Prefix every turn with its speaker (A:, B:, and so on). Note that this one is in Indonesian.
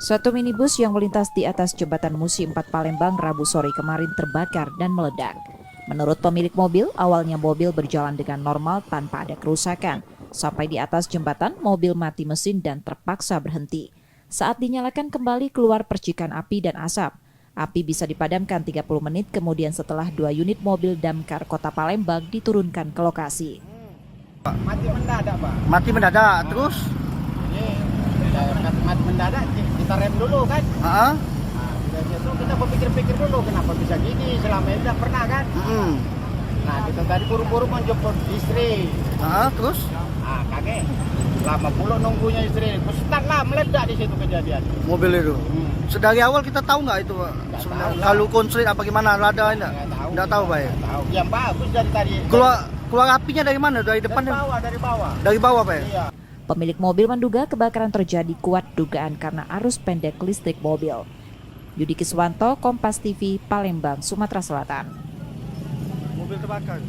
A: Suatu minibus yang melintas di atas jembatan Musi 4 Palembang Rabu sore kemarin terbakar dan meledak. Menurut pemilik mobil, awalnya mobil berjalan dengan normal tanpa ada kerusakan. Sampai di atas jembatan, mobil mati mesin dan terpaksa berhenti. Saat dinyalakan kembali keluar percikan api dan asap. Api bisa dipadamkan 30 menit kemudian setelah 2 unit mobil damkar Kota Palembang diturunkan ke lokasi.
B: Mati mendadak, Pak.
C: Mati mendadak, terus?
B: Mati mendadak, kita rem dulu kan. Nah, kita berpikir-pikir dulu kenapa bisa gini, selama ini tidak pernah kan. Nah, kita tadi buru-buru menjemput istri.
C: Terus?
B: Ah, kaget. Lama pula nunggunya istri. Start lah, meledak di situ kejadian.
C: Mobil itu? Sedari awal kita tahu nggak itu, Pak? Kalau konslet apa gimana, rada enggak? Nggak tahu, Pak ya?
B: Tahu. Yang bagus dari tadi.
C: Keluar apinya dari mana? Dari depan?
B: Dari bawah.
C: Dari bawah, Pak ya?
B: Iya.
A: Pemilik mobil menduga kebakaran terjadi kuat dugaan karena arus pendek listrik mobil. Yudi Kiswanto, Kompas TV, Palembang, Sumatera Selatan.
C: Mobil terbakar.